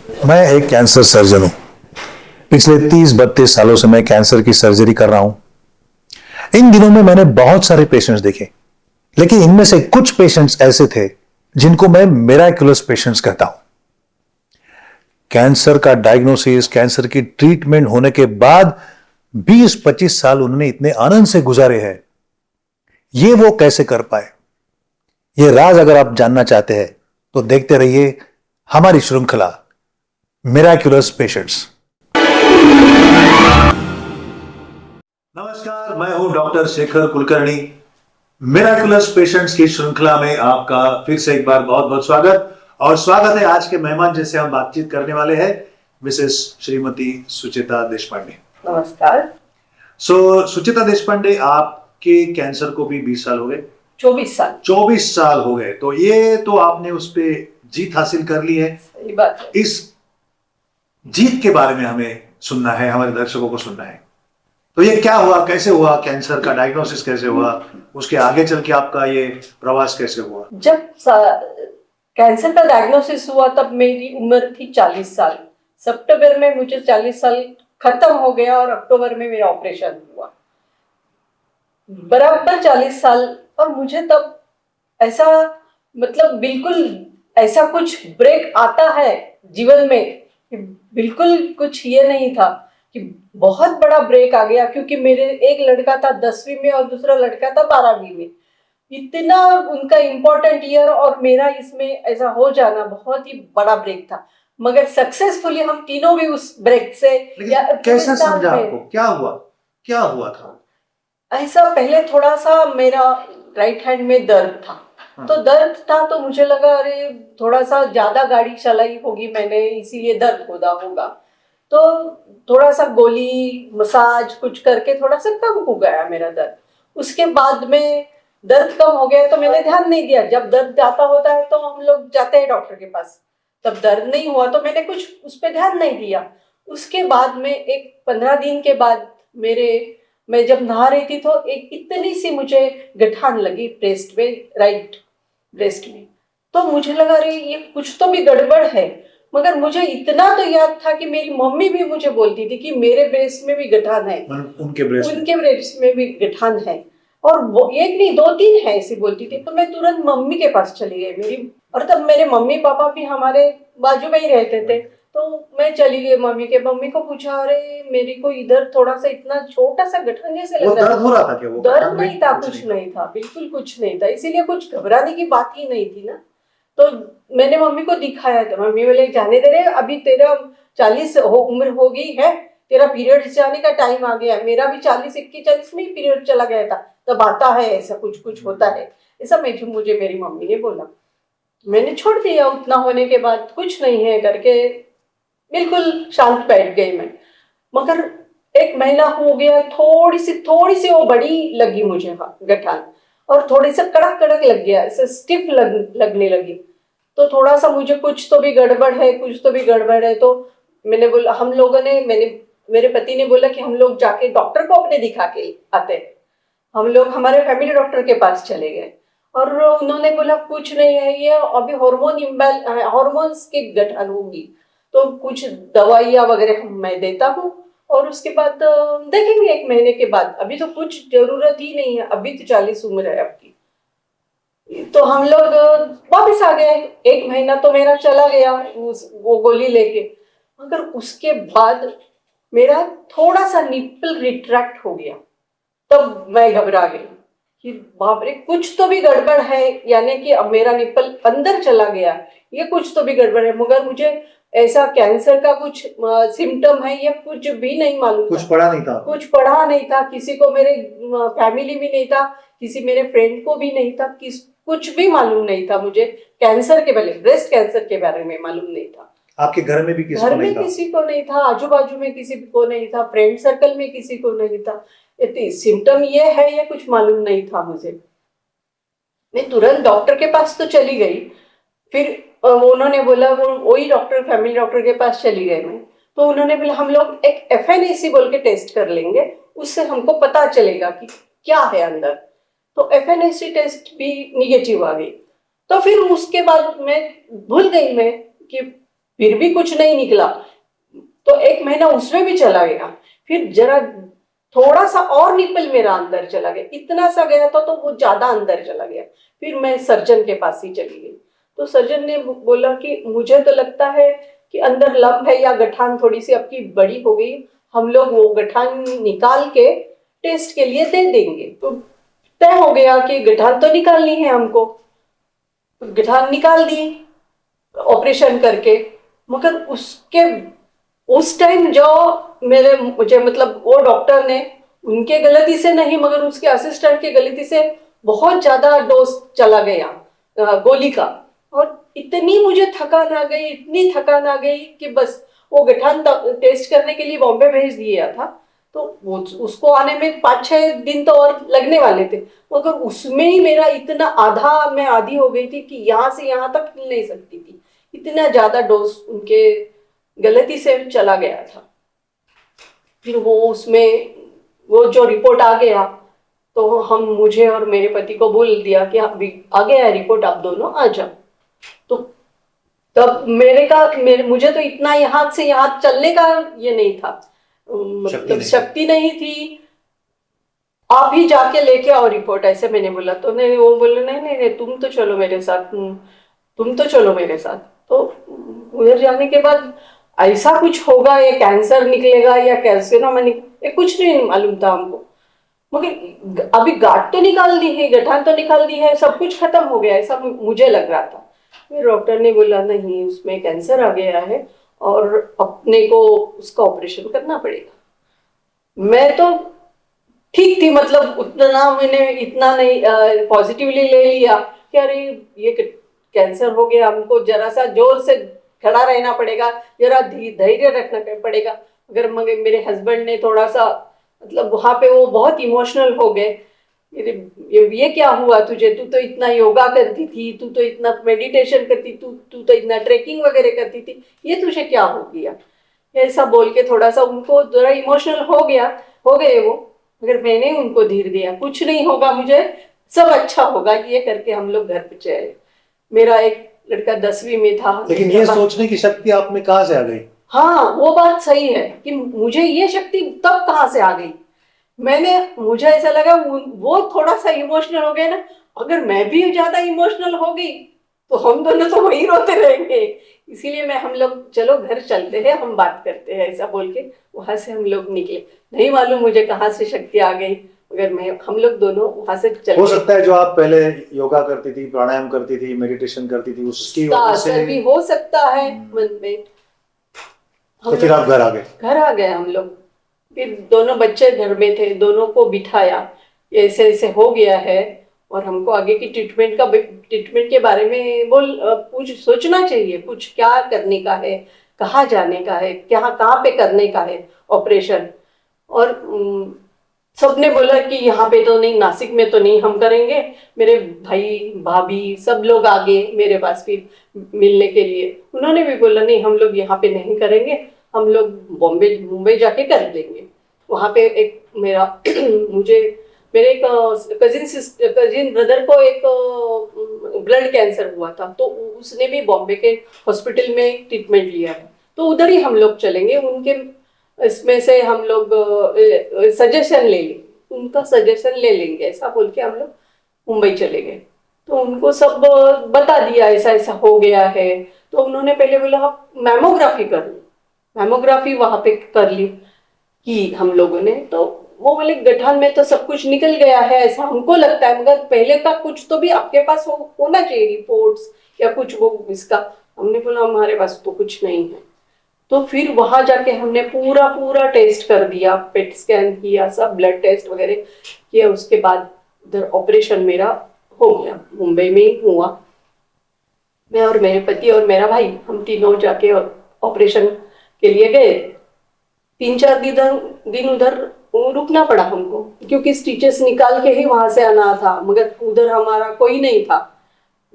मैं एक cancer surgeon हूं। पिछले 30-32 सालों से मैं कैंसर की सर्जरी कर रहा हूं। इन दिनों में मैंने बहुत सारे पेशेंट्स देखे, लेकिन इनमें से कुछ पेशेंट्स ऐसे थे जिनको मैं मिराकुलस पेशेंट्स कहता हूं। कैंसर का डायग्नोसिस, कैंसर की ट्रीटमेंट होने के बाद 20-25 साल उन्होंने इतने आनंद से गुजारे हैं। ये वो कैसे कर पाए? ये राज अगर आप जानना चाहते हैं तो देखते रहिए हमारी श्रृंखला मिराकुलस पेशेंट्स। नमस्कार, मैं हूं doctor Shekhar Kulkarni. Miraculous patients की श्रृंखला में आपका फिर से एक बार बहुत बहुत स्वागत। और स्वागत है आज के मेहमान जिनसे हम बातचीत करने वाले हैं, मिसेस श्रीमती सुचिता देशपांडे। नमस्कार। सुचिता देशपांडे, आपके कैंसर को भी 20 साल हो गए। 24 साल हो गए, तो ये तो आपने उस पे जीत हासिल कर ली है। सही बात है। इस जीत के बारे में हमें सुनना है, हमारे दर्शकों को सुनना है। तो ये क्या हुआ, कैसे हुआ, कैंसर का डायग्नोसिस कैसे हुआ, उसके आगे चल के आपका ये प्रवास कैसे हुआ? जब कैंसर का डायग्नोसिस हुआ तब मेरी उम्र थी 40 साल। सितंबर में मुझे 40 साल खत्म हो गया और अक्टूबर में मेरा ऑपरेशन हुआ। बराबर 40 साल। और मुझे तब ऐसा, मतलब बिल्कुल ऐसा कुछ ब्रेक आता है जीवन में कि बिल्कुल कुछ ये नहीं था कि बहुत बड़ा ब्रेक आ गया, क्योंकि मेरे एक लड़का था 10वीं में और दूसरा लड़का था 12वीं में। इतना उनका इम्पोर्टेंट ईयर और मेरा इसमें ऐसा हो जाना बहुत ही बड़ा ब्रेक था। मगर सक्सेसफुली हम तीनों भी उस ब्रेक से कैसा समझा आपको? क्या हुआ था? ऐसा पहले थोड़ा सा मेरा राइट हैंड में दर्द था। तो दर्द था तो मुझे लगा अरे थोड़ा सा ज्यादा गाड़ी चलाई होगी मैंने, इसीलिए दर्द होगा। तो थोड़ा सा गोली मसाज कुछ करके थोड़ा सा कम हो गया मेरा दर्द। उसके बाद में दर्द कम हो गया तो मैंने ध्यान नहीं दिया। जब दर्द जाता होता है तो हम लोग जाते हैं डॉक्टर के पास। तब दर्द नहीं हुआ तो मैंने कुछ उस पर ध्यान नहीं दिया। उसके बाद में एक 15 दिन के बाद मैं जब नहा रही थी तो एक इतनी सी मुझे गठान लगी ब्रेस्ट में, राइट ब्रेस्ट में। तो मुझे लगा अरे ये कुछ तो भी गड़बड़ है। मगर मुझे इतना तो याद था कि मेरी मम्मी भी मुझे बोलती थी कि मेरे ब्रेस्ट में भी गठान है, उनके ब्रेस्ट में भी गठान है। और वो एक नहीं 2-3 है ऐसी बोलती थी। तो मैं तुरंत मम्मी के पास चली गई मेरी। और तब मेरे मम्मी पापा भी हमारे बाजू में ही रहते थे। तो मैं चली गई मम्मी को पूछा अरे मेरी को इधर थोड़ा सा इतना छोटा सा गठन जैसे लग रहा था। दर्द हो रहा था क्या? वो दर्द नहीं था, कुछ नहीं था, बिल्कुल कुछ नहीं था। इसीलिए कुछ घबराने की बात ही नहीं थी ना। तो मैंने मम्मी को दिखाया तो मम्मी बोले जाने दे रहे, अभी तेरा 40 उम्र हो गई है, तेरा पीरियड जाने का टाइम आ गया। मेरा भी 40 में ही पीरियड चला गया था। तब आता है ऐसा कुछ कुछ होता है ऐसा मुझे मेरी मम्मी ने बोला। मैंने छोड़ दिया। उतना होने के बाद कुछ नहीं है करके बिल्कुल शांत बैठ गई मैं। मगर एक महीना हो गया, थोड़ी सी वो बड़ी लगी मुझे गठान। और थोड़ी सा कड़क कड़क लग गया, ऐसे स्टिफ लगने लगी। तो थोड़ा सा मुझे कुछ तो भी गड़बड़ है। तो मैंने बोला, मेरे पति ने बोला कि हम लोग जाके डॉक्टर को अपने दिखा के आते हैं। हम लोग हमारे फैमिली डॉक्टर के पास चले गए और उन्होंने बोला कुछ नहीं है, ये अभी हार्मोन्स की गठन होगी। तो कुछ दवाइयाँ वगैरह मैं देता हूँ और उसके बाद देखेंगे 1 महीने के बाद। अभी तो कुछ जरूरत ही नहीं है, अभी तो 40 उम्र है आपकी। तो हम लोग वापस आ गए। 1 महीना तो मेरा चला गया वो गोली लेके। मगर उसके बाद मेरा थोड़ा सा निप्पल रिट्रैक्ट हो गया। तब मैं घबरा गई कि बाप रे कुछ तो भी गड़बड़ है, यानी कि अब मेरा निप्पल अंदर चला गया, ये कुछ तो भी गड़बड़ है। मगर मुझे ऐसा कैंसर का कुछ सिम्टम है ये कुछ भी नहीं मालूम, कुछ पढ़ा नहीं था, किसी को मेरे फैमिली में नहीं था, किसी मेरे फ्रेंड को भी नहीं था, कुछ भी मालूम नहीं था मुझे। कैंसर के बारे, ब्रेस्ट कैंसर के बारे में मालूम नहीं था। आपके घर में भी किसी को नहीं था, आजू बाजू में किसी को नहीं था, फ्रेंड सर्कल में किसी को नहीं था। सिम्टम ये है या कुछ मालूम नहीं था मुझे। मैं तुरंत डॉक्टर के पास तो चली गई। फिर उन्होंने बोला, वही डॉक्टर, फैमिली डॉक्टर के पास चली गई मैं। तो उन्होंने बोला हम लोग एक FNAC बोल के टेस्ट कर लेंगे, उससे हमको पता चलेगा कि क्या है अंदर। तो FNAC टेस्ट भी निगेटिव आ गई। तो फिर उसके बाद मैं भूल गई मैं कि फिर भी कुछ नहीं निकला, तो 1 महीना उसमें भी चला गया। फिर जरा थोड़ा सा और निपल मेरा अंदर चला गया, इतना सा गया था तो वो ज्यादा अंदर चला गया। फिर मैं सर्जन के पास ही चली गई, तो सर्जन ने बोला कि मुझे तो लगता है कि अंदर लंप है या गठान थोड़ी सी आपकी बड़ी हो गई, हम लोग वो गठान निकाल के टेस्ट के लिए दे देंगे। तो तय हो गया कि गठान तो निकालनी है हमको, गठान निकाल दी ऑपरेशन करके। मगर उसके उस टाइम जो मेरे मुझे मतलब वो डॉक्टर ने, उनके गलती से नहीं मगर उसके असिस्टेंट की गलती से बहुत ज्यादा डोज चला गया गोली का, और इतनी मुझे थकान आ गई, इतनी थकान आ गई कि बस वो गठान टेस्ट करने के लिए बॉम्बे भेज दिया था। तो वो उसको आने में 5-6 दिन तो और लगने वाले थे, मगर उसमें ही मेरा इतना आधा मैं आधी हो गई थी कि यहाँ से यहाँ तक हिल नहीं सकती थी, इतना ज्यादा डोज उनके गलती से चला गया था। फिर वो उसमें वो जो रिपोर्ट आ गया, तो हम मुझे और मेरे पति को बोल दिया कि आप आ गया है रिपोर्ट, आप दोनों आ जाओ। तो तब मेरे मुझे तो इतना यहाँ से यहाँ चलने का ये नहीं था, मतलब शक्ति नहीं थी। आप ही जाके लेके आओ रिपोर्ट, ऐसे मैंने बोला। तो नहीं, वो बोले नहीं नहीं नहीं, तुम तो चलो मेरे साथ, तुम तो चलो मेरे साथ। तो उधर जाने के बाद ऐसा कुछ होगा, ये कैंसर निकलेगा या कैल्सिनोमा ये कुछ नहीं मालूम था हमको। मगर अभी गांठ तो निकाल दी है, गठान तो निकाल दी है, सब कुछ खत्म हो गया ऐसा मुझे लग रहा था। फिर डॉक्टर ने बोला नहीं, उसमें कैंसर आ गया है और अपने को उसका ऑपरेशन करना पड़ेगा। मैं तो ठीक थी, मतलब उतना मैंने इतना नहीं पॉजिटिवली ले लिया कि अरे ये कैंसर हो गया, हमको जरा सा जोर से खड़ा रहना पड़ेगा, जरा धैर्य रखना पड़ेगा। अगर मगर मेरे हस्बैंड ने थोड़ा सा मतलब वहां पे वो बहुत इमोशनल हो गए, ये क्या हुआ तुझे, तू तो इतना योगा करती थी, तू तो इतना मेडिटेशन करती, तू तो इतना ट्रेकिंग वगैरह करती थी, ये तुझे क्या हो गया, ऐसा बोल के थोड़ा सा उनको जरा इमोशनल हो गए वो। मगर मैंने उनको धीर दिया, कुछ नहीं होगा मुझे, सब अच्छा होगा, ये करके हम लोग घर पे चले। मेरा एक लड़का 10वीं में था। लेकिन ये सोचने की शक्ति आप में कहाँ से आ गई? हाँ, वो बात सही है कि मुझे ये शक्ति तब कहाँ से आ गई। मुझे ऐसा लगा वो थोड़ा सा इमोशनल हो गए ना, अगर मैं भी ज्यादा इमोशनल हो गई तो हम दोनों तो वही रोते रहेंगे। इसीलिए हम लोग चलो घर चलते हैं, हम बात करते हैं, ऐसा बोल के वहां से हम लोग निकले। नहीं मालूम मुझे कहाँ से शक्ति आ गई, मगर हम लोग दोनों वहां से चले। हो सकता है जो आप पहले योगा करती थी, प्राणायाम करती थी, मेडिटेशन करती थी, उसकी वजह से भी हो सकता है मन में। तो फिर आप घर आ गए हम लोग। फिर दोनों बच्चे घर में थे, दोनों को बिठाया, ऐसे ऐसे हो गया है और हमको आगे की ट्रीटमेंट के बारे में कुछ सोचना चाहिए, कुछ क्या करने का है, कहाँ जाने का है, कहाँ पे करने का है ऑपरेशन। और सबने बोला कि यहाँ पे तो नहीं, नासिक में तो नहीं हम करेंगे। मेरे भाई भाभी सब लोग आ गए मेरे पास फिर मिलने के लिए, उन्होंने भी बोला नहीं हम लोग यहाँ पे नहीं करेंगे, हम लोग मुंबई जाके कर लेंगे। वहाँ पे एक मेरा मुझे मेरे एक कजिन ब्रदर को एक ब्लड कैंसर हुआ था, तो उसने भी बॉम्बे के हॉस्पिटल में ट्रीटमेंट लिया है, तो उधर ही हम लोग चलेंगे। उनके इसमें से हम लोग सजेशन ले लेंगे, उनका सजेशन ले लेंगे, ऐसा बोल के हम लोग मुंबई चले गए। तो उनको सब बता दिया ऐसा ऐसा हो गया है। तो उन्होंने पहले बोला आप मैमोग्राफी कर लो, मैमोग्राफी वहां पे कर ली कि हम लोगों ने, तो वो बोले गठान में तो सब कुछ निकल गया है ऐसा हमको लगता है, मगर पहले का कुछ तो भी आपके पास होना चाहिए, रिपोर्ट्स या कुछ वो इसका। हमने बोला हमारे पास तो कुछ नहीं है। तो फिर वहां जाके हमने पूरा टेस्ट कर दिया, पेट स्कैन किया, सब ब्लड टेस्ट वगैरह किया, उसके बाद उधर ऑपरेशन मेरा हो गया, मुंबई में ही हुआ। मैं और मेरे पति और मेरा भाई हम तीनों जाके ऑपरेशन के लिए गए। 3-4 दिन उधर रुकना पड़ा हमको, क्योंकि स्टिचेस निकाल के ही वहां से आना था, मगर उधर हमारा कोई नहीं था,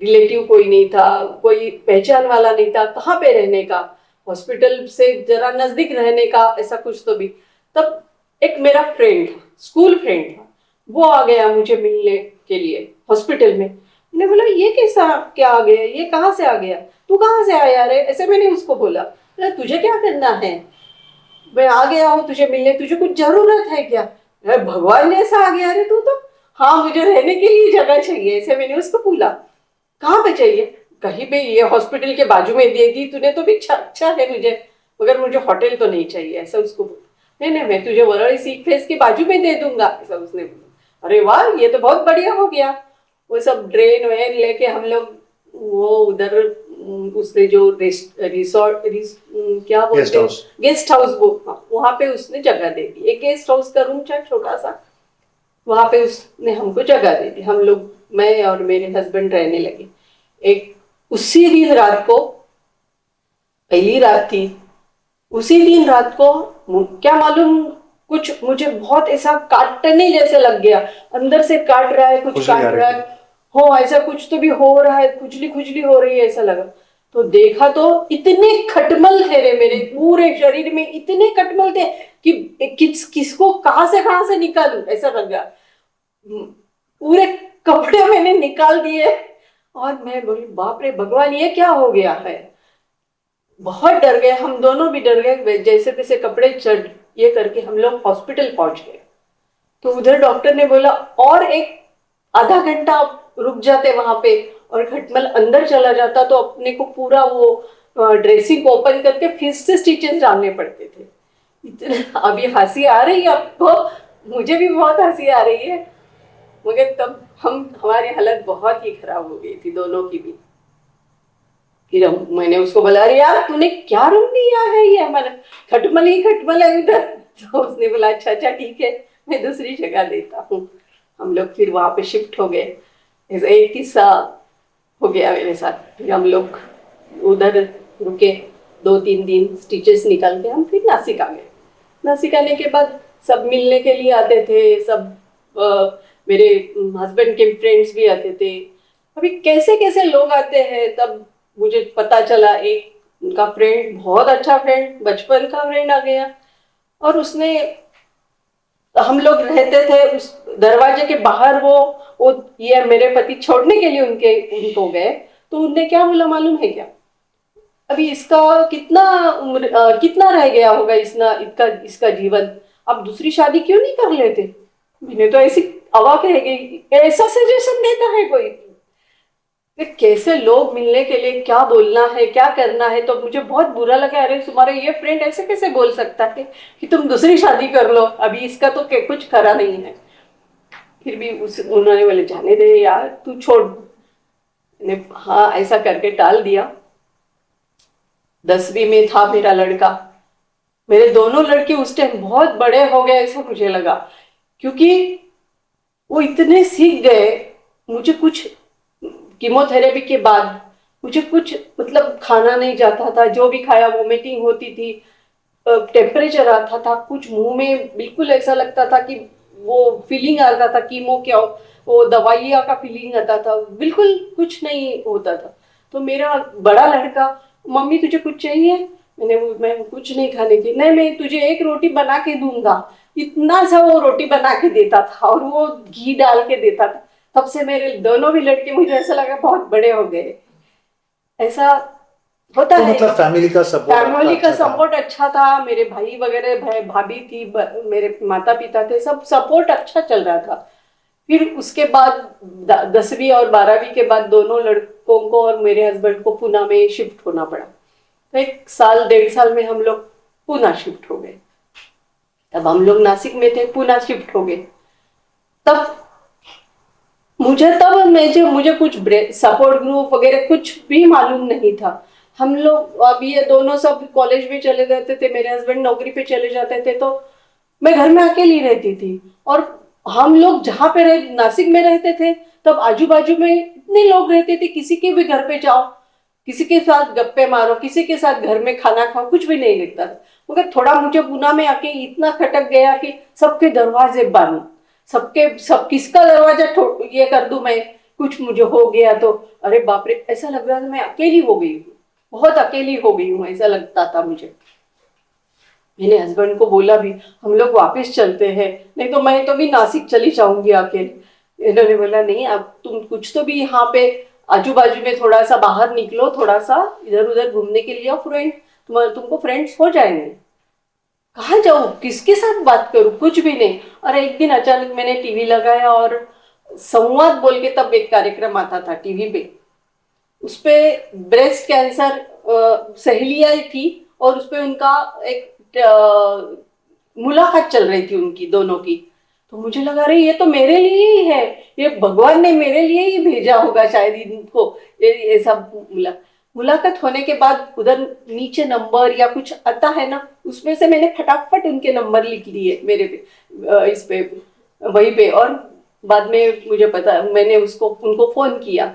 रिलेटिव कोई नहीं था, कोई पहचान वाला नहीं था, कहाँ पे रहने का, हॉस्पिटल से जरा नजदीक रहने का, ऐसा कुछ तो भी। तब एक मेरा फ्रेंड था, स्कूल फ्रेंड था, वो आ गया मुझे मिलने के लिए हॉस्पिटल में। मैंने बोला ये कैसा क्या आ गया, ये कहाँ से आ गया, तू कहाँ से आया रे, ऐसे मैंने उसको बोला। बोला तुझे क्या करना है, मैं आ गया हूँ तुझे मिलने, तुझे कुछ जरूरत है क्या। अरे भगवान जैसा आ गया रे तू तो। हाँ मुझे रहने के लिए जगह चाहिए, ऐसे मैंने उसको बोला। कहाँ पे चाहिए, कहीं पे, ये हॉस्पिटल के बाजू में दे दी तूने तो भी अच्छा अच्छा है मुझे, मगर मुझे होटल तो नहीं चाहिए, ऐसा उसको बोला। नहीं नहीं मैं तुझे वाराणसी सीख फेस के बाजू में दे दूंगा, ऐसा उसने बोला। अरे वाह ये तो बहुत बढ़िया हो गया। वो सब ड्रेन वेन लेके हम लोग वो उधर उसने जो रिसोर्ट क्या गेस्ट बोलते हैं, हाउस। गेस्ट हाउस, वो वहां पे उसने जगह दे दी, एक गेस्ट हाउस का रूम था छोटा सा, वहां पे उसने हमको जगह दे दी। हम लोग, मैं और मेरे हस्बैंड रहने लगे। एक उसी दिन रात को, पहली रात थी, उसी दिन रात को क्या मालूम, कुछ मुझे बहुत ऐसा काटने जैसे लग गया, अंदर से काट रहा है, कुछ खुजली आ काट रही रहा थी। है, हो ऐसा कुछ तो भी हो रहा है, खुजली खुजली हो रही है ऐसा लगा। तो देखा तो इतने खटमल थे रे, मेरे पूरे शरीर में इतने खटमल थे कि किसको कहाँ से निकालूं ऐसा लगा। पूरे कपड़े मैंने निकाल दिए और मैं बोली बाप रे भगवान ये क्या हो गया है। बहुत डर गए, हम दोनों भी डर गए, जैसे तैसे कपड़े चढ़ ये करके हम लोग हॉस्पिटल पहुंच गए। तो उधर डॉक्टर ने बोला और एक आधा घंटा आप रुक जाते वहां पे और खटमल अंदर चला जाता तो अपने को पूरा वो ड्रेसिंग ओपन करके फिर से स्टिचेस डालने पड़ते थे। इतना अभी हंसी आ रही है आपको, मुझे भी बहुत हंसी आ रही है, मगर तब हमारी हालत बहुत ही खराब हो गई थी दोनों की भी। फिर मैंने उसको बोला अरे यार तूने क्या रूम लिया है, ये हमारा खटमल ही खटमल है इधर। तो उसने बोला अच्छा अच्छा ठीक है मैं दूसरी जगह देता हूँ। हम लोग फिर वहां पे शिफ्ट हो गए। ऐसा एक किस्सा हो गया मेरे साथ। फिर हम लोग उधर रुके 2-3 दिन, स्टिचेस निकाल के हम फिर नासिक आ गए। नासिक आने के बाद सब मिलने के लिए आते थे, सब मेरे हस्बैंड के फ्रेंड्स भी आते थे। अभी कैसे कैसे लोग आते हैं, तब मुझे पता चला एक उनका फ्रेंड, बहुत अच्छा फ्रेंड, बचपन का फ्रेंड आ गया। और उसने, हम लोग रहते थे उस दरवाजे के बाहर, वो ये मेरे पति छोड़ने के लिए उनको गए। तो उनने क्या बोला मालूम है क्या, अभी इसका कितना उम्र कितना रह गया होगा इसका इसका जीवन, आप दूसरी शादी क्यों नहीं कर लेते। मैंने तो ऐसी अवाक रह गई, ऐसा सजेशन देता है कोई। कि कैसे लोग मिलने के लिए क्या बोलना है क्या करना है, तो मुझे बहुत बुरा लगा, अरे तुम्हारे ये फ्रेंड ऐसे कैसे बोल सकता है कि तुम दूसरी शादी कर लो, अभी इसका तो कुछ करा नहीं है। फिर भी उन्होंने बोले जाने दे यार तू छोड़। मैंने हाँ ऐसा करके टाल दिया। 10वीं में था मेरा लड़का। मेरे दोनों लड़के उस टाइम बहुत बड़े हो गए ऐसा मुझे लगा, क्योंकि वो इतने सीख गए। मुझे कुछ कीमोथेरेपी के बाद मुझे कुछ मतलब खाना नहीं जाता था, जो भी खाया वोमिटिंग होती थी, टेम्परेचर आता था, कुछ मुंह में बिल्कुल ऐसा लगता था कि वो फीलिंग आता था कीमो क्या, वो दवाइयाँ का फीलिंग आता था, बिल्कुल कुछ नहीं होता था। तो मेरा बड़ा लड़का, मम्मी तुझे कुछ चाहिए, मैं कुछ नहीं खाने की, नहीं मैं तुझे एक रोटी बना के दूंगा, इतना सा वो रोटी बना के देता था और वो घी डाल के देता था। तब से मेरे दोनों भी लड़के मुझे ऐसा लगा बहुत बड़े हो गए। ऐसा होता तो है। मतलब फैमिली का सपोर्ट आपका फैमिली का अच्छा था। सपोर्ट अच्छा था, मेरे भाई वगैरह भाभी थी, मेरे माता पिता थे, सब सपोर्ट अच्छा चल रहा था। फिर उसके बाद 10वीं और 12वीं के बाद दोनों लड़कों को और मेरे हस्बैंड को पुणे में शिफ्ट होना पड़ा। तो 1 साल 1.5 साल में हम लोग पुणे शिफ्ट हो गए। तब हम लोग नासिक में थे, पुणे शिफ्ट हो गए। तब मुझे कुछ सपोर्ट ग्रुप वगैरह कुछ भी मालूम नहीं था। हम लोग अब ये दोनों सब कॉलेज में चले जाते थे, मेरे हस्बैंड नौकरी पे चले जाते थे, तो मैं घर में अकेली रहती थी। और हम लोग जहाँ पे नासिक में रहते थे, तब आजू बाजू में इतने लोग रहते थे, किसी के भी घर पे जाओ, किसी के साथ गप्पे मारो, किसी के साथ घर में खाना खाओ, कुछ भी नहीं लगता था। मगर थोड़ा मुझे पुणे में आके इतना खटक गया कि सबके दरवाजे बंद, सब किसका दरवाजा ये कर दूं मैं, कुछ मुझे हो गया तो, अरे बाप रे ऐसा लग रहा था मैं अकेली हो गई हूँ, बहुत अकेली हो गई हूँ ऐसा लगता था मुझे। मैंने हस्बैंड को बोला भी हम लोग वापस चलते हैं, नहीं तो मैं तो भी नासिक चली जाऊंगी अकेले। इन्होंने बोला नहीं, अब तुम कुछ तो भी यहाँ पे आजू बाजू में थोड़ा सा बाहर निकलो, थोड़ा सा इधर उधर घूमने के लिए, फ्रेंड तुमको फ्रेंड्स हो जाएंगे। कहाँ जाऊँ, किसके साथ बात करूँ, कुछ भी नहीं। और एक दिन अचानक मैंने टीवी लगाया और संवाद बोल के तब एक कार्यक्रम आता था टीवी पे, उसपे ब्रेस्ट कैंसर सहेलियाँ थी और उसपे उनका एक मुलाकात चल रही थी उनकी दोनों की। तो मुझे लगा रही ये तो मेरे लिए ही है, ये भगवान ने मेरे लिए ही भेजा होगा शायद इनको, ये सब मुलाकात होने के बाद उधर नीचे नंबर या कुछ आता है ना, उसमें से मैंने फटाफट उनके नंबर लिख लिए मेरे पे, इस पे वहीं पे। और बाद में मुझे पता, मैंने उसको उनको फोन किया,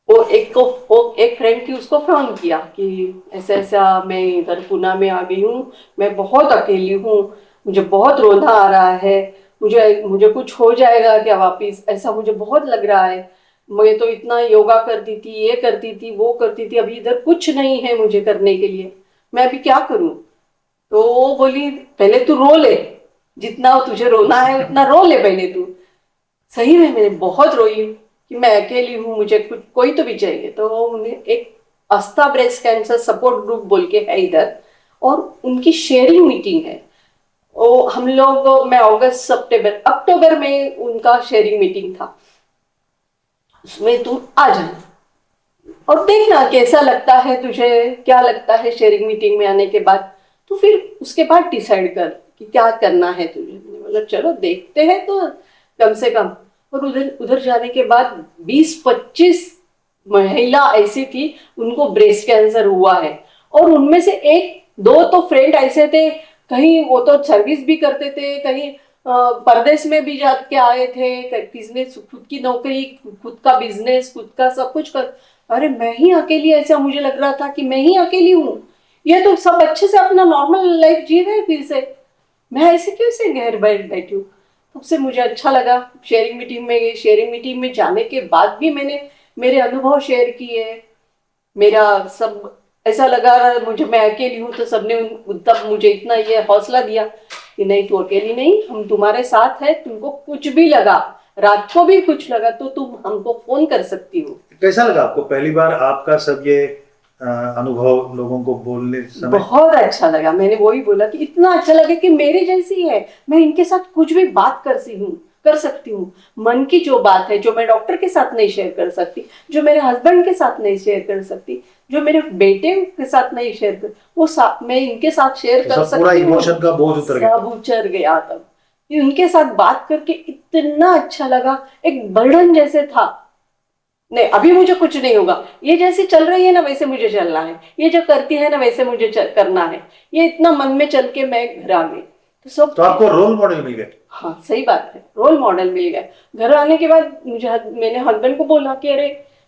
वो एक फ्रेंड थी, उसको फोन किया कि ऐसा ऐसा मैं इधर पुणे में आ गई हूँ, मैं बहुत अकेली हूँ, मुझे बहुत रोना आ रहा है, मुझे मुझे कुछ हो जाएगा क्या वापिस, ऐसा मुझे बहुत लग रहा है। मैं तो इतना योगा करती थी, ये करती थी, वो करती थी, अभी इधर कुछ नहीं है मुझे करने के लिए, मैं अभी क्या करूँ। तो वो बोली पहले तू रो ले, जितना तुझे रोना है उतना रो ले पहले तू। सही में मैंने बहुत रोई कि मैं अकेली हूँ, मुझे कुछ कोई तो भी चाहिए। तो उन्हें एक आस्था ब्रेस्ट कैंसर सपोर्ट ग्रुप बोल के है इधर, और उनकी शेयरिंग मीटिंग है। वो हम लोग, मैं अक्टूबर में उनका शेयरिंग मीटिंग था, उसमें तू आ जाना और देखना कैसा लगता है तुझे, क्या लगता है शेयरिंग मीटिंग में आने के बाद, तो फिर उसके बाद डिसाइड कर कि क्या करना है तुझे। मैंने बोला चलो देखते हैं तो कम से कम। और उधर उधर जाने के बाद 20-25 महिला ऐसी थी उनको ब्रेस्ट कैंसर हुआ है, और उनमें से एक दो तो फ्रेंड ऐसे थे, कहीं वो तो सर्विस भी करते थे, कहीं परदेश में भी जाके आए थे, किसी ने खुद की नौकरी, खुद का बिजनेस, खुद का सब कुछ कर। अरे मैं ही अकेली, ऐसा मुझे लग रहा था कि मैं ही अकेली हूँ, ये तो सब अच्छे से अपना नॉर्मल लाइफ जी रहे हैं फिर से, मैं ऐसे क्यों से घर बैठी हूँ। तब से मुझे अच्छा लगा, शेयरिंग मीटिंग में गई, शेयरिंग मीटिंग में जाने के बाद भी मैंने मेरे अनुभव शेयर किए, मेरा सब ऐसा लगा रहा मुझे मैं अकेली हूँ, तो सबने तब मुझे इतना ये हौसला दिया कि नहीं तू अकेली नहीं, हम तुम्हारे साथ है, तुमको कुछ भी लगा, रात को भी कुछ लगा तो तुम हमको फोन कर सकती हो। कैसा लगा आपको पहली बार आपका सब ये अनुभव लोगों को बोलने समय? बहुत अच्छा लगा, मैंने वही बोला कि इतना अच्छा लगा कि मेरे जैसी है, मैं इनके साथ कुछ भी बात कर सकती हूँ। मन की जो बात है, जो मैं डॉक्टर के साथ नहीं शेयर कर सकती, जो मेरे हस्बैंड के साथ नहीं शेयर कर सकती, जो मेरे बेटे के साथ नहीं शेयर कर, वो मैं इनके साथ शेयर कर सकती हूँ। पूरा इमोशन का बोझ उतर गया। सब उतर गया तब, उनके साथ बात करके इतना अच्छा लगा, एक बर्डन जैसे था, नहीं अभी मुझे कुछ नहीं होगा, ये जैसे चल रही है ना वैसे मुझे चलना है, ये जो करती है ना वैसे मुझे करना है, ये इतना मन में चल के मैं घर आ गई। तो सब तो आपको रोल मॉडल मिल गए। हाँ सही बात है, रोल मॉडल मिल गया। घर आने के बाद मैंने हस्बैंड को बोला कि अरे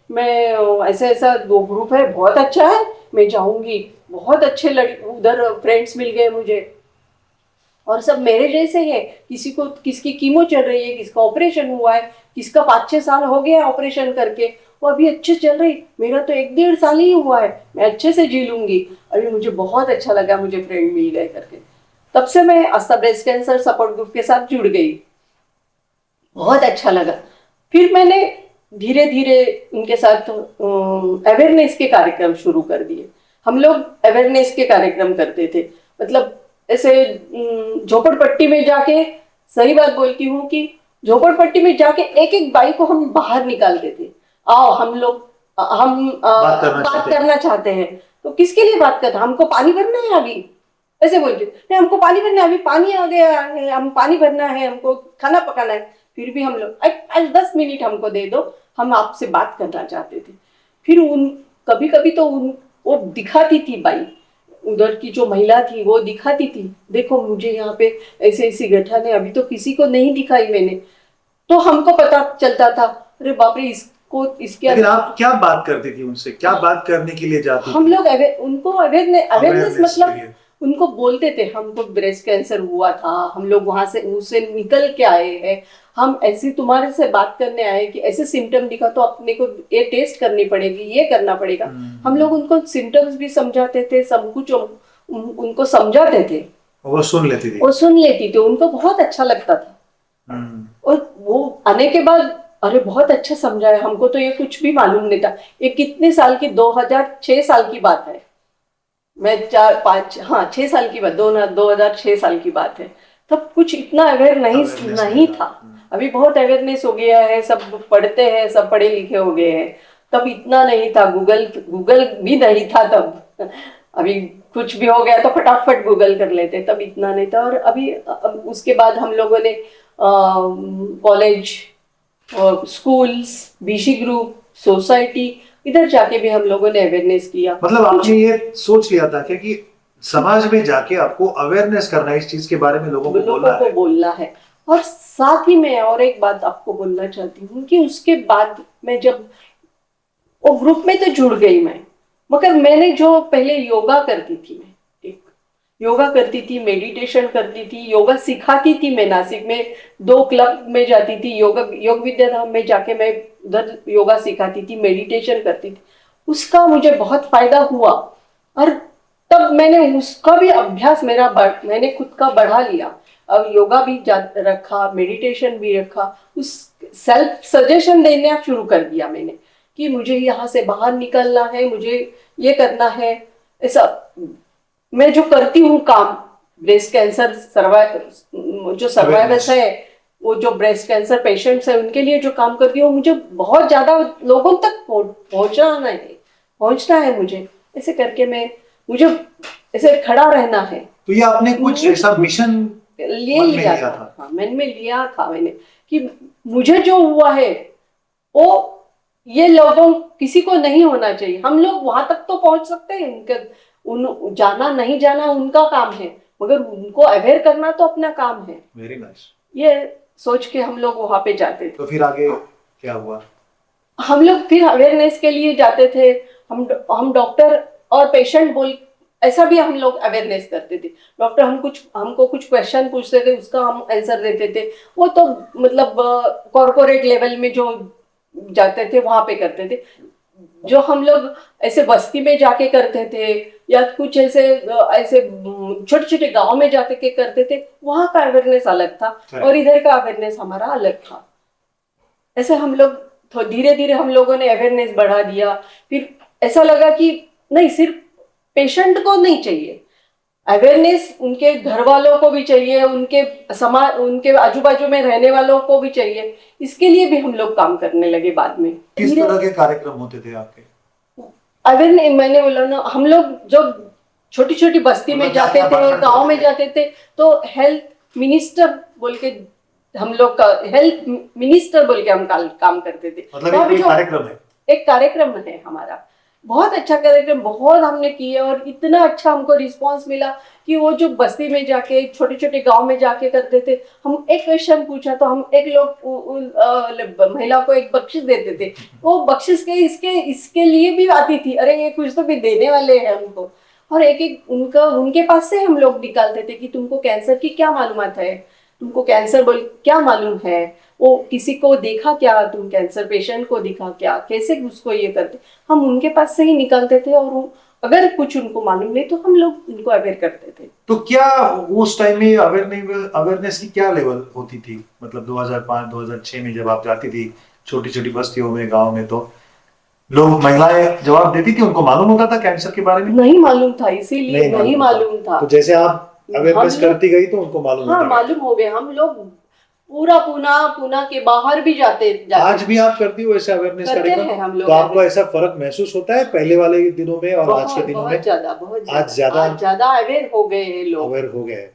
मैं ऐसा ऐसा वो ग्रुप है बहुत अच्छा है, मैं जाऊंगी, बहुत अच्छे उधर फ्रेंड्स मिल गए मुझे, और सब मेरे जैसे है, किसकी कीमो चल रही है, किसका ऑपरेशन हुआ है, किसका 5-6 साल हो गया ऑपरेशन करके, वो अभी अच्छे चल रही, मेरा तो 1-1.5 साल ही हुआ है, मैं अच्छे से जी लूंगी। अभी मुझे बहुत अच्छा लगा, मुझे फ्रेंड मिल गए करके, तब से मैं आस्था ब्रेस्ट कैंसर सपोर्ट ग्रुप के साथ जुड़ गई, बहुत अच्छा लगा। फिर मैंने धीरे धीरे उनके साथ अवेयरनेस के कार्यक्रम शुरू कर दिए। हम लोग अवेयरनेस के कार्यक्रम करते थे, मतलब ऐसे झोपड़पट्टी में जाके, सही बात बोलती हूँ कि झोपड़पट्टी में जाके एक एक बाई को हम बाहर निकालते थे, आओ हम लोग बात करना चाहते हैं। तो किसके लिए बात करना, हमको पानी भरना है अभी, ऐसे बोलते नहीं हमको पानी भरना है, अभी पानी आ गया है, हम पानी भरना है, हमको खाना पकाना है, फिर भी हम लोग 10 मिनट हमको दे दो, हम आपसे बात करना चाहते थे। फिर कभी कभी तो वो दिखाती थी बाई, उधर की जो महिला थी वो दिखाती थी, देखो मुझे यहाँ पे ऐसे ऐसी गठन है, अभी तो किसी को नहीं दिखाई मैंने, तो हमको पता चलता था अरे बाप रे इसको इसके। लेकिन आप क्या बात करती थी उनसे, क्या बात करने के लिए जाती हम थी? लोग उनको अवेयरनेस मतलब उनको बोलते थे हमको ब्रेस्ट कैंसर हुआ था, हम लोग वहां से उससे निकल के आए हैं, हम ऐसे तुम्हारे से बात करने आए कि ऐसे सिम्टम दिखा तो अपने को ये टेस्ट करनी पड़ेगी, ये करना पड़ेगा। हम लोग उनको सिम्टम्स भी समझाते थे, सब कुछ उनको समझाते थे, वो सुन लेती थी, वो सुन लेती थी, उनको बहुत अच्छा लगता था। और वो आने के बाद अरे बहुत अच्छा समझाया हमको, तो ये कुछ भी मालूम नहीं था। ये कितने साल की, 2006 साल की बात है। मैं 6 साल की बात, 2006 साल की बात है। तब कुछ इतना अवेयर नहीं अवेयरनेस नहीं नहीं था। था। अभी बहुत अवेयरनेस हो गया है, सब पढ़ते हैं, सब पढ़े लिखे हो गए हैं। तब इतना नहीं था, गूगल गूगल भी नहीं था तब। अभी कुछ भी हो गया तो फटाफट गूगल कर लेते, तब इतना नहीं था। और अभी अब उसके बाद हम लोगों ने कॉलेज और स्कूल्स, बीसी ग्रुप, सोसाइटी, इधर जाके भी हम लोगों ने अवेयरनेस किया। मतलब आपने ये सोच लिया था क्या कि समाज में जाके आपको अवेयरनेस करना है, इस चीज के बारे में लोगों को बोलना है? बोलना है। और साथ ही मैं और एक बात आपको बोलना चाहती हूँ कि उसके बाद मैं जब वो ग्रुप में तो जुड़ गई मैं, मगर मैंने जो पहले योगा करती थी, मैं एक योगा करती थी, मेडिटेशन करती थी, योगा सिखाती थी। मैं नासिक में 2 क्लब में जाती थी, योग विद्याधाम में जाके मैं उधर योगा सिखाती थी, मेडिटेशन करती थी। उसका मुझे बहुत फायदा हुआ। और तब मैंने उसका भी अभ्यास मैंने खुद का बढ़ा लिया। अब योगा भी रखा, मेडिटेशन भी रखा, उस सेल्फ सजेशन देना शुरू कर दिया मैंने कि मुझे यहाँ से बाहर निकलना है, मुझे ये करना है। ऐसा मैं जो करती हूँ काम, ब्रेस्ट कैंसर जो सर्वाइवर्स है, वो जो ब्रेस्ट कैंसर पेशेंट्स है, उनके लिए जो काम करती हूँ, मुझे बहुत ज्यादा लोगों तक पहुंचना है मुझे। ऐसे करके मुझे ऐसे खड़ा रहना है। तो ये आपने कुछ ऐसा मिशन ले मन में लिया लिया था, था? हाँ मन में लिया था मैंने कि मुझे जो हुआ है वो ये लोगों किसी को नहीं होना चाहिए। हम लोग वहां तक तो पहुंच सकते हैं, जाना नहीं जाना उनका काम है, मगर उनको अवेयर करना तो अपना काम है। Very nice. ये सोच के हम लोग वहां पे जाते थे। तो फिर आगे क्या हुआ? हम लोग फिर अवेयरनेस के लिए जाते थे। हम डॉक्टर और पेशेंट बोल ऐसा भी हम लोग अवेयरनेस करते थे। डॉक्टर हमको कुछ क्वेश्चन पूछते थे, उसका हम आंसर देते थे। वो तो मतलब कॉर्पोरेट लेवल में जो जाते थे वहां पे करते थे। जो हम लोग ऐसे बस्ती में जाके करते थे, या कुछ ऐसे ऐसे छोटे छोटे गांव में जाके के करते थे, वहां का अवेयरनेस अलग था और इधर का अवेयरनेस हमारा अलग था। ऐसे हम लोग तो धीरे धीरे हम लोगों ने अवेयरनेस बढ़ा दिया। फिर ऐसा लगा कि नहीं, सिर्फ पेशेंट को नहीं चाहिए अवेयरनेस, उनके घर वालों को भी चाहिए, उनके समाज, उनके आजू बाजू में रहने वालों को भी चाहिए। इसके लिए भी हम लोग काम करने लगे बाद में। किस तरह के कार्यक्रम होते थे आपके? अवेयरनेस मैंने बोला ना, हम लोग जब छोटी छोटी बस्ती में जाते थे, गांव में जाते थे, तो हेल्थ मिनिस्टर बोल के हम लोग का हेल्थ मिनिस्टर बोल के हम काम करते थे। मतलब तो एक कोई कार्यक्रम है? एक कार्यक्रम है हमारा, बहुत अच्छा कार्यक्रम, बहुत हमने किए और इतना अच्छा हमको रिस्पांस मिला कि वो जो बस्ती में जाके छोटे छोटे गांव में जाके करते थे, हम एक क्वेश्चन पूछा तो हम एक लोग महिला को एक बख्शिश देते थे। वो बख्शिश के इसके इसके लिए भी आती थी, अरे ये कुछ तो भी देने वाले हैं हमको। और एक एक उनके पास से हम लोग निकालते थे कि तुमको कैंसर की क्या मालूमात है, तुमको कैंसर बोल क्या मालूम है, वो किसी को देखा क्या, तुम कैंसर पेशेंट को दिखा क्या, कैसे उसको ये करते, हम उनके पास से ही निकालते थे। और अगर कुछ उनको मालूम नहीं तो हम लोग उनको अवेयर करते थे। तो क्या उस टाइम में अवेयरनेस की क्या लेवल होती थी? मतलब 2005-2006 में जब आप जाती थी छोटी छोटी बस्तियों में, गांव में, तो लोग, महिलाएं जवाब देती थी? उनको मालूम होता था कैंसर के बारे में? नहीं मालूम था, इसीलिए नहीं मालूम था। तो जैसे आप अवेयरनेस करती गई तो उनको मालूम हाँ होता मालूम हो गया। हम लोग पूरा पूना के बाहर भी जाते आज भी आप करती हो ऐसे अवेयरनेस करते कार्यक्रम? हैं हम लोग। तो आपको ऐसा फर्क महसूस होता है पहले वाले दिनों में और आज के दिनों में? बहुत आज ज्यादा अवेयर हो गए हैं लोग, अवेयर हो गए,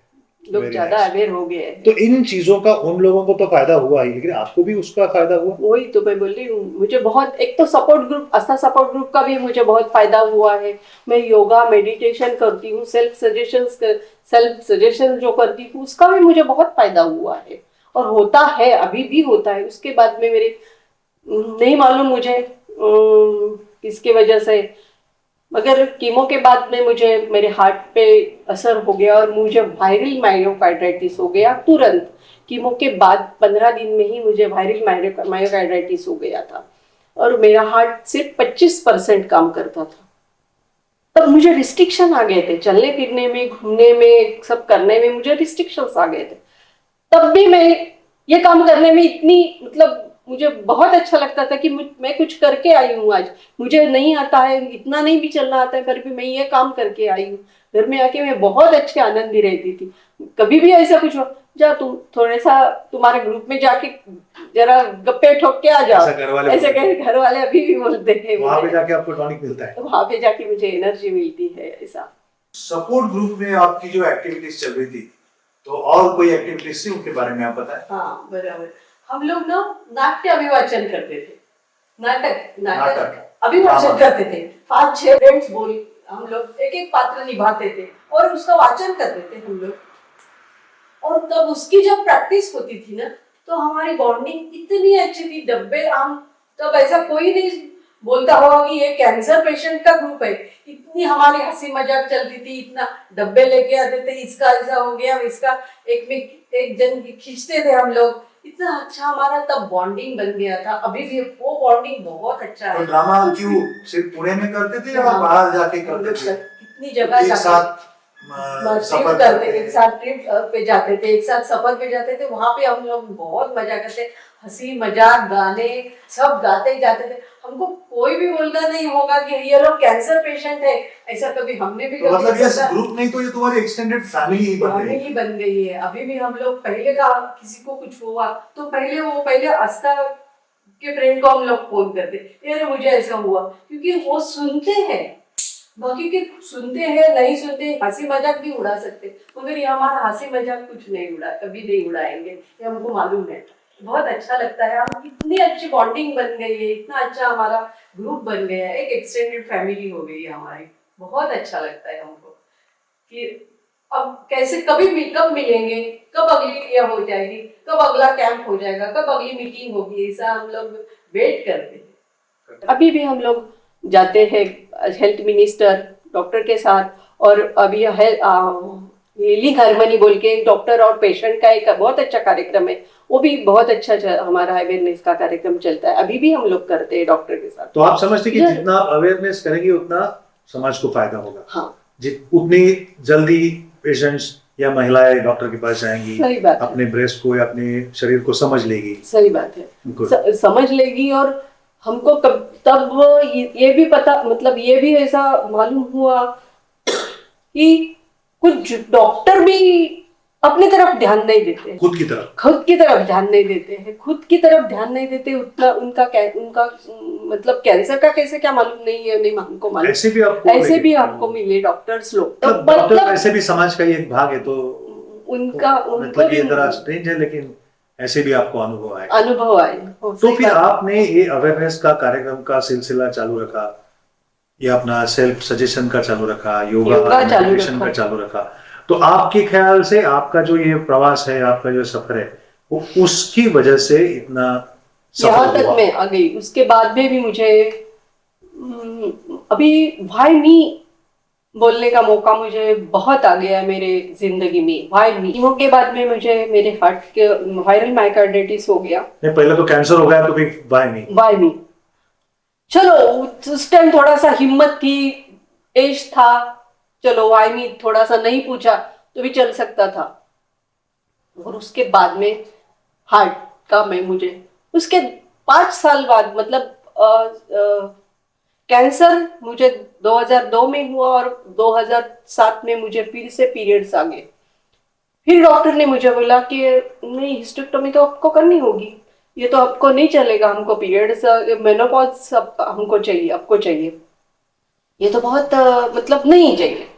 लोग ज्यादा अवेयर हो गए हैं। तो इन चीजों का उन लोगों को तो फायदा हुआ ही, लेकिन आपको भी उसका फायदा हुआ? वही तो मैं बोल रही हूँ, मुझे बहुत, एक तो सपोर्ट ग्रुप, आस्था सपोर्ट ग्रुप का भी मुझे बहुत फायदा हुआ है। मैं योगा मेडिटेशन करती हूँ, सेल्फ सजेशन जो करती हूँ उसका भी मुझे बहुत फायदा हुआ है और होता है, अभी भी होता है। उसके बाद में मेरे नहीं मालूम मुझे किसके वजह से, मगर कीमो के बाद में मुझे मेरे हार्ट पे असर हो गया और मुझे वायरल मायोकार्डाइटिस हो गया तुरंत। कीमो के बाद 15 दिन में ही मुझे वायरल मायोकार्डाइटिस हो गया था और मेरा हार्ट सिर्फ 25% काम करता था। तब मुझे रिस्ट्रिक्शन आ गए थे, चलने फिरने में, घूमने में, सब करने में मुझे रिस्ट्रिक्शंस आ गए थे। तब भी मैं ये काम करने में इतनी मतलब मुझे बहुत अच्छा लगता था कि मैं कुछ करके आई हूँ आज। मुझे नहीं आता है, इतना नहीं भी चलना आता है, पर भी मैं ये काम करके आई हूँ। घर में आके मैं बहुत अच्छी आनंदी रहती थी। कभी भी ऐसा कुछ हो, जा तुम थोड़ा सा तुम्हारे ग्रुप में जाके जरा गप्पे ठोक के आ जाओ, ऐसा घर वाले ऐसे बोलते कहे घर वाले अभी भी बोलते हैं। वहां पे जाके आपको टॉनिक मिलता है। वहां पे जाके मुझे एनर्जी मिलती है। ऐसा सपोर्ट ग्रुप में आपकी जो एक्टिविटीज चल रही थी, तो और कोई एक्टिविटीज थी उनके बारे में आप बताएं। हाँ बराबर। हम लोग ना नाट्य अभिवाचन करते थे। नाटक नाटक। अभिवाचन करते थे। 5-6 फ्रेंड्स बोल हम लोग एक एक पात्र निभाते थे और उसका वाचन करते थे हम लोग। और तब उसकी जब प्रैक्टिस होती थी ना, तो हमारी बॉन्डिंग इतनी अच्छी थी। डब्बे हम तब ऐसा कोई नहीं बोलता होगा कि ये कैंसर पेशेंट का ग्रुप है। इतनी हमारी हंसी मजाक चलती थी, इतना डब्बे लेके आते थे, इसका ऐसा हो गया, इसका एक जन खींचते थे हम लोग। इतना अच्छा हमारा तब बॉन्डिंग बन गया था। अभी भी वो बॉन्डिंग बहुत अच्छा है। तो ड्रामा क्यों सिर्फ पुणे में करते थे या बाहर जाके करते थे? कितनी जगह एक साथ सफर करते थे, एक साथ ट्रिप पे जाते थे, एक साथ सफर पे जाते थे। वहां पे हम लोग बहुत मजा करते, हंसी मजाक गाने सब गाते ही जाते थे। हमको कोई भी बोलता नहीं होगा कि ये लोग कैंसर पेशेंट है, ऐसा कभी हमने भी तो मतलब ये ग्रुप नहीं तो ये तुम्हारी एक्सटेंडेड फैमिली ही बन गई है। अभी भी हम लोग पहले का किसी को कुछ हुआ तो पहले आस्था के फ्रेंड को हम लोग फोन करते, यार मुझे ऐसा हुआ, क्योंकि वो सुनते हैं। बाकी के सुनते हैं नहीं सुनते, हंसी मजाक भी उड़ा सकते, मगर ये हमारा हंसी मजाक कुछ नहीं उड़ा, कभी नहीं उड़ाएंगे, ये हमको मालूम है। बहुत अच्छा लगता है। हम इतनी अच्छी बॉन्डिंग बन गई है, इतना अच्छा हमारा ग्रुप बन गया है, एक एक्सटेंडेड फैमिली हो गई है हमारी। बहुत अच्छा लगता है हमको कि अब कैसे कब मिलेंगे, कब अगली ये हो जाएगी, कब अगला कैंप हो जाएगा, कब अगली मीटिंग होगी, ऐसा हम लोग वेट करते हैं। अभी भी हम लोग जाते हैं हेल्थ मिनिस्टर डॉक्टर के साथ। और अभी हीलिंग हार्मनी बोल के डॉक्टर और पेशेंट का एक बहुत अच्छा कार्यक्रम है, वो भी बहुत अच्छा हमारा अवेयरनेस का कार्यक्रम चलता है, अभी भी हम लोग करते हैं डॉक्टर के साथ। तो आप समझते कि जितना अवेयरनेस करेंगे उतना समाज को फायदा होगा। हाँ, उतनी जल्दी पेशेंट्स या महिलाएं डॉक्टर के पास जाएंगी, सही बात अपने ब्रेस्ट को या अपने शरीर को समझ लेगी। सही बात है, समझ लेगी। और हमको तब ये भी पता, मतलब ये भी ऐसा मालूम हुआ कि कुछ डॉक्टर भी अपनी तरफ ध्यान नहीं देते, खुद की तरफ ध्यान नहीं देते हैं, खुद की तरफ ध्यान नहीं देते उतना। उनका मतलब कैंसर का कैसे क्या मालूम नहीं है, नहीं हमको मालूम। ऐसे भी आपको मिले डॉक्टर्स लोग, तो डॉक्टर ऐसे भी समाज का ही एक भाग है, तो उनका मतलब ये जरा स्ट्रेंज है, लेकिन ऐसे भी आपको अनुभव आए। तो फिर आपने ये अवेयरनेस का कार्यक्रम का सिलसिला चालू रखा, या अपना सेल्फ सजेशन का चालू रखा, योगा मेडिटेशन का चालू रखा। तो आपके ख्याल से आपका जो ये प्रवास है, आपका जो सफर है, वो उसकी वजह से इतना यहाँ तक मैं आ गई। उसके बाद में भी मुझे अभी व्हाई मी बोलने का मौका मुझे बहुत आ गया है मेरे जिंदगी में। व्हाई मी के बाद में मुझे मेरे हार्ट के वायरल माइकार्डाइटिस हो गया। पहले तो कैंसर हो गया, तो फिर व्हाई मी। चलो उस टाइम थोड़ा सा हिम्मत थी, एज था, चलो व्हाई मी थोड़ा सा नहीं पूछा तो भी चल सकता था। और उसके बाद में हार्ट का मुझे उसके 5 साल बाद, मतलब कैंसर मुझे 2002 में हुआ और 2007 में मुझे फिर से पीरियड्स आ गए। फिर डॉक्टर ने मुझे बोला कि नहीं, हिस्टेक्टोमी तो आपको करनी होगी, ये तो आपको नहीं चलेगा, हमको पीरियड्स मेनोपॉज हमको चाहिए, आपको चाहिए, ये तो बहुत मतलब नहीं चाहिए।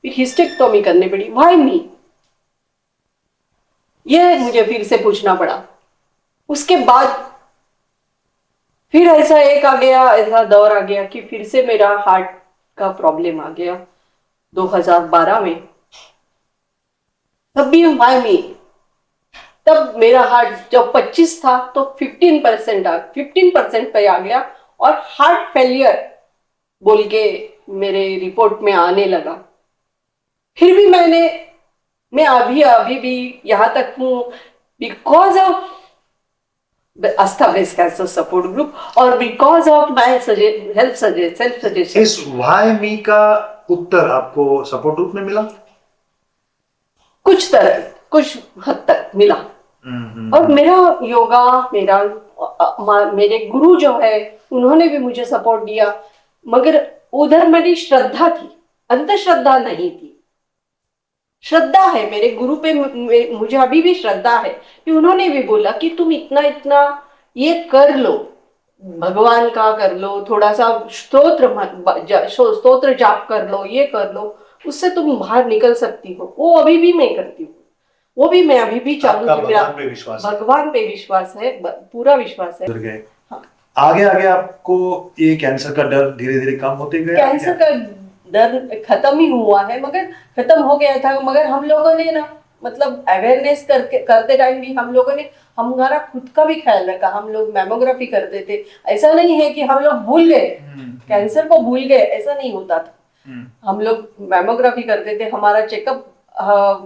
फिर हिस्टेक्टोमी करनी पड़ी। व्हाई मी, ये मुझे फिर से पूछना पड़ा। उसके बाद फिर ऐसा ऐसा दौर आ गया कि फिर से मेरा हार्ट का प्रॉब्लम आ गया 2012 में। तब भी व्हाई मी, तब मेरा हार्ट जब 25 था तो 15% पे आ गया और हार्ट फेलियर बोल के मेरे रिपोर्ट में आने लगा। फिर भी मैं अभी भी यहाँ तक हूँ because of Aastha breast cancer support group और because of my self suggestion. इस व्हाई मी का उत्तर आपको सपोर्ट ग्रुप में मिला? कुछ हद तक मिला। और मेरा योगा, मेरे गुरु जो है उन्होंने भी मुझे सपोर्ट दिया, मगर उधर मेरी श्रद्धा थी, अंधश्रद्धा नहीं थी। श्रद्धा है मेरे गुरु पे, मुझे अभी भी श्रद्धा है कि उन्होंने भी बोला कि तुम इतना इतना ये कर लो, भगवान का कर लो, थोड़ा सा स्तोत्र जाप कर लो, ये कर लो, उससे तुम बाहर निकल सकती हो। वो अभी भी मैं करती हूँ, वो भी मैं अभी भी चालू आपका है। मेरा भगवान पे विश्वास है। भगवान पे विश्वास है, पूरा विश्वास है। गुजर गए। हाँ। आगे आगे आपको ये कैंसर का डर धीरे धीरे कम होते गया? कैंसर का डर खत्म ही हुआ है, मगर खत्म हो गया था, मगर हम लोगों ने ना मतलब अवेयरनेस करते टाइम भी हम लोगों ने हमारा खुद का भी ख्याल रखा। हम लोग मैमोग्राफी करते थे, ऐसा नहीं है कि हम लोग भूल गए, कैंसर को भूल गए, ऐसा नहीं होता था। हम लोग मैमोग्राफी करते थे, हमारा चेकअप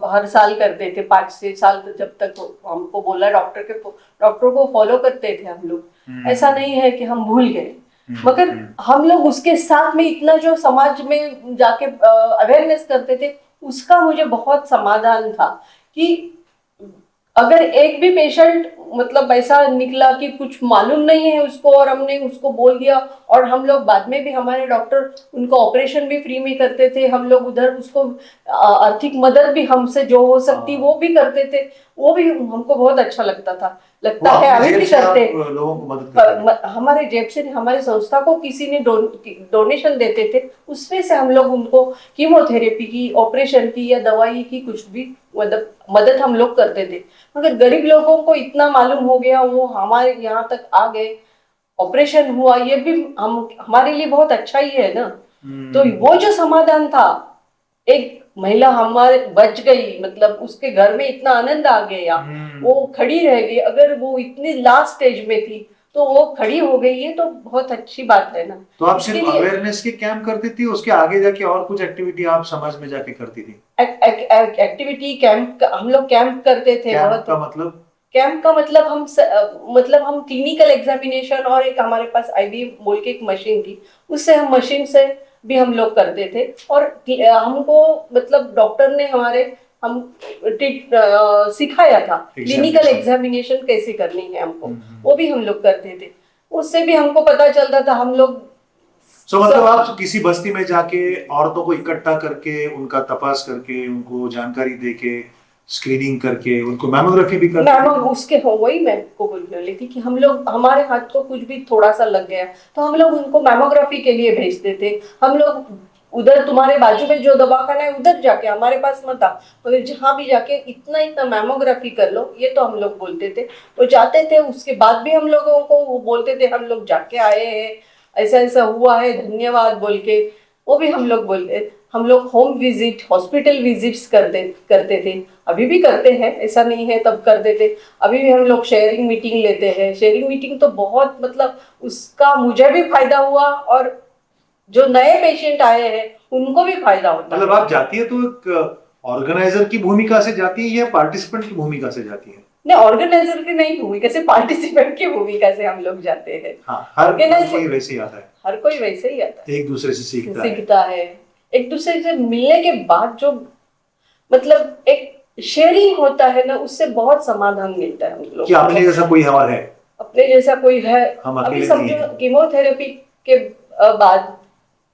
हर साल करते थे, 5 से 6 साल जब तक हमको बोला डॉक्टर को फॉलो करते थे हम लोग। ऐसा नहीं है कि हम भूल गए, मगर हम लोग उसके साथ में इतना जो समाज में जाके अवेयरनेस करते थे, उसका मुझे बहुत समाधान था कि अगर एक भी पेशेंट मतलब ऐसा निकला कि कुछ मालूम नहीं है उसको और हमने उसको बोल दिया, और हम लोग बाद में भी हमारे डॉक्टर उनको ऑपरेशन भी फ्री में करते थे, हम लोग उधर उसको आर्थिक मदद भी हमसे जो हो सकती वो भी करते थे, वो भी हमको बहुत अच्छा लगता है, अभी भी करते हैं। लोगों को मदद करते हमारे जेब से, हमारे संस्था को किसी ने डोनेशन देते थे, उसमें से हम लोग उनको कीमोथेरेपी की, ऑपरेशन की या दवाई की कुछ भी मदद हम लोग करते थे। मगर गरीब लोगों को इतना मालूम हो गया, वो हमारे यहाँ तक आ गए, ऑपरेशन हुआ, ये भी हमारे लिए बहुत अच्छा ही है ना। तो वो जो समाधान था, एक महिला हमारे बच गई, मतलब उसके घर में इतना आनंद आ गया, वो खड़ी रह गई। अगर वो इतनी लास्ट स्टेज में थी तो वो खड़ी हो गई है, तो बहुत अच्छी बात है ना। तो आप सिर्फ अवेयरनेस के कैंप करती थी, उसके आगे जाके और कुछ एक्टिविटी आप समाज में जाके करती थी? एक्टिविटी कैंप, हम लोग कैंप करते थे। कैंप का मतलब? कैंप का मतलब हम क्लिनिकल एग्जामिनेशन, और एक हमारे पास आईबी बोल के एक मशीन थी, उससे हम मशीन से भी हम लोग करते थे। और हमको मतलब डॉक्टर ने हम सिखाया था क्लिनिकल एग्जामिनेशन कैसे करनी है हमको, वो भी हम लोग करते थे। उससे भी हमको पता चलता था। हम लोग मतलब आप किसी बस्ती में जाके औरतों को इकट्ठा करके, उनका तपास करके, उनको जानकारी देके, स्क्रीनिंग करके, उनको मैमोग्राफी भी करते थे? उसके वही मैं को बोल रही थी कि हम लोग, हमारे हाथ को कुछ भी थोड़ा सा लग गया तो हम लोग उनको मैमोग्राफी के लिए भेजते थे। हम लोग उधर तुम्हारे बाजू में जो दवाखाना है उधर जाके, हमारे पास मत आ, मगर जहाँ भी जाके इतना इतना मैमोग्राफी कर लो, ये तो हम लोग बोलते थे। तो जाते थे, उसके बाद भी हम लोगों को वो बोलते थे हम लोग जाके आए हैं, ऐसा ऐसा हुआ है, धन्यवाद बोल के वो भी हम लोग बोलते। हम लोग होम विजिट, हॉस्पिटल विजिट्स करते थे, अभी भी करते हैं, ऐसा नहीं है, तब करते थे। अभी भी हम लोग शेयरिंग मीटिंग लेते हैं। शेयरिंग मीटिंग तो बहुत मतलब उसका मुझे भी फायदा हुआ, और जो नए पेशेंट आए हैं उनको भी फायदा होता है। मतलब आप जाती है तो एक ऑर्गेनाइजर की भूमिका से जाती है या पार्टिसिपेंट की भूमिका से जाती है? नहीं, ऑर्गेनाइजर की नहीं भूमिका से, पार्टिसिपेंट की भूमिका से हम लोग जाते हैं। हाँ, हर कोई वैसे ही आता है। हर कोई वैसे ही आता है, एक दूसरे से सीखता है। एक दूसरे से मिलने के बाद जो मतलब एक शेयरिंग होता है ना, उससे बहुत समाधान मिलता है हम लोग। कि अपने जैसा कोई हमारा है, अपने जैसा कोई है। हम अभी अकेले नहीं समझो हैं। कीमोथेरेपी के बाद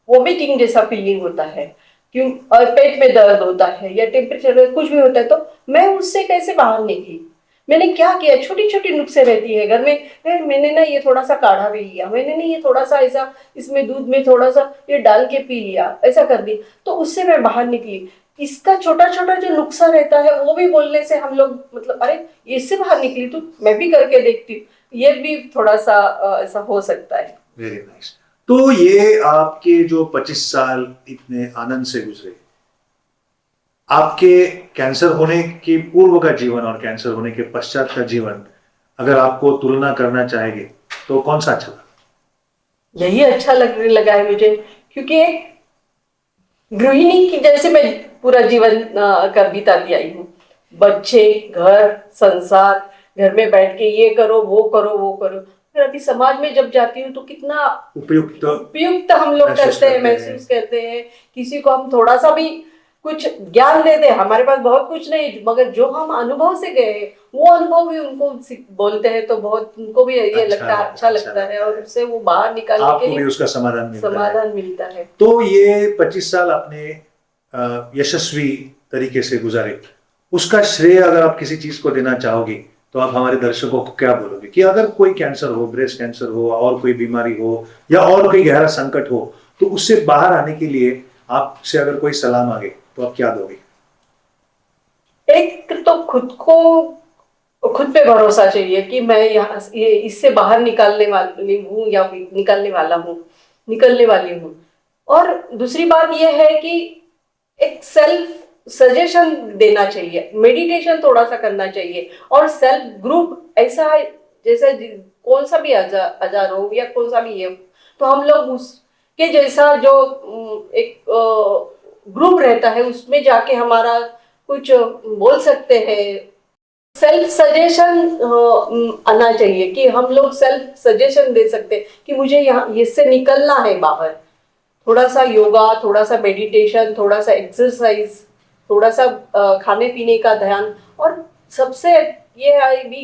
वोमिटिंग जैसा फीलिंग होता है, क्यों, और पेट में दर्द होता है या टेम्परेचर में कुछ भी होता है, तो मैं उससे कैसे बाहर निकली। मैंने क्या किया, छोटी छोटी नुस्खे रहती है घर में, मैंने ना ये थोड़ा सा काढ़ा भी लिया, मैंने ना ये थोड़ा सा ऐसा इसमें दूध में थोड़ा सा ये डाल के पी लिया, ऐसा कर दी, तो उससे मैं बाहर निकली। इसका छोटा छोटा जो नुस्खा रहता है वो भी बोलने से हम लोग मतलब अरे इससे बाहर निकली तो मैं भी करके देखती हूँ, ये भी थोड़ा सा ऐसा हो सकता है। Very nice. तो ये आपके जो 25 साल इतने आनंद से गुजरे, आपके कैंसर होने के पूर्व का जीवन और कैंसर होने के पश्चात का जीवन अगर आपको तुलना करना चाहेंगे तो कौन सा अच्छा लगा? यही अच्छा लगने लगा है मुझे, क्योंकि एक गृहिणी की जैसे मैं पूरा जीवन कर बिताती आई हूँ। बच्चे, घर, संसार, घर में बैठ के ये करो वो करो वो करो। फिर अभी समाज में जब जाती हूँ तो कितना उपयुक्त हम लोग करते हैं, महसूस करते हैं। किसी को हम थोड़ा सा भी कुछ ज्ञान देते हैं। हमारे पास बहुत कुछ नहीं, मगर जो हम अनुभव से गए हैं, वो अनुभव भी उनको बोलते हैं तो बहुत उनको भी ये लगता है, अच्छा लगता है, और उससे वो बाहर निकालने के आपको भी लिए उसका समाधान मिलता है। तो ये 25 साल आपने यशस्वी तरीके से गुजारे, उसका श्रेय अगर आप किसी चीज को देना चाहोगे तो आप हमारे दर्शकों को क्या बोलोगे कि अगर कोई कैंसर हो, ब्रेस्ट कैंसर हो, और कोई बीमारी हो, या और कोई गहरा संकट हो, तो उससे बाहर आने के लिए आपसे अगर कोई सलाह मांगे तो आप क्या दोगे? एक तो खुद पे भरोसा चाहिए कि मैं यहाँ इससे बाहर निकालने वाली हूँ या निकलने वाली हूँ। और दूसरी बात यह है कि एक सेल्फ सजेशन देना चाहिए, मेडिटेशन थोड़ा सा करना चाहिए, और सेल्फ ग्रुप ऐसा है, जैसे कौन सा भी आजार हो या कौन सा भी ये हो, तो हम लोग उसके जैसा जो एक ग्रुप रहता है उसमें जाके हमारा कुछ बोल सकते हैं। सेल्फ सजेशन आना चाहिए कि हम लोग सेल्फ सजेशन दे सकते हैं कि मुझे यहाँ इससे निकलना है बाहर। थोड़ा सा योगा, थोड़ा सा मेडिटेशन, थोड़ा सा एक्सरसाइज, थोड़ा सा खाने पीने का ध्यान, और सबसे ये है भी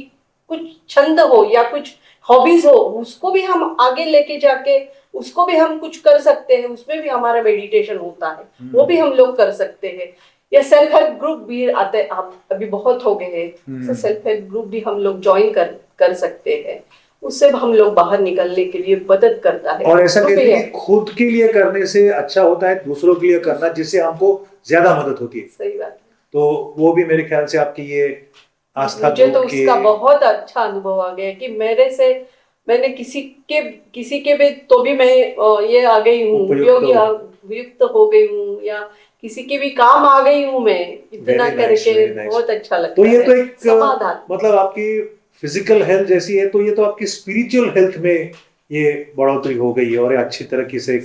कुछ छंद हो या कुछ हॉबीज हो, उसको भी हम आगे लेके जाके उसको भी हम कुछ कर सकते हैं, उसमें भी हमारा मेडिटेशन होता है, वो भी हम लोग कर सकते हैं। या सेल्फ हेल्प ग्रुप भी आते आप अभी बहुत हो गए हैं, सेल्फ हेल्प ग्रुप भी हम लोग ज्वाइन कर सकते हैं, उससे हम लोग बाहर निकलने के लिए मदद करता है। और ऐसा कहते हैं कि खुद के लिए करने से अच्छा होता है दूसरों के लिए करना, जिससे हमको ज्यादा मदद होती है। सही बात है। तो वो भी मेरे ख्याल से आपकी ये आस्था, मुझे तो उसका बहुत अच्छा अनुभव आ गया कि मैंने किसी के भी तो भी मैं ये आ गई हूँ, उपयुक्त हो गई हूँ, या किसी के भी काम आ गई हूँ मैं, इतना करके बहुत अच्छा लगता तो ये है। तो एक समाधान, मतलब आपकी फिजिकल हेल्थ जैसी है, तो ये तो आपकी स्पिरिचुअल हेल्थ में ये बढ़ोतरी हो गई है, और अच्छी तरीके से एक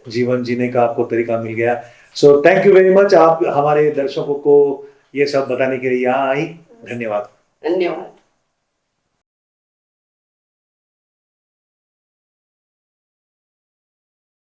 जीवन जीने का आपको तरीका मिल गया। So thank you very much, आप हमारे दर्शकों को ये सब बताने के लिए यहाँ आई। धन्यवाद।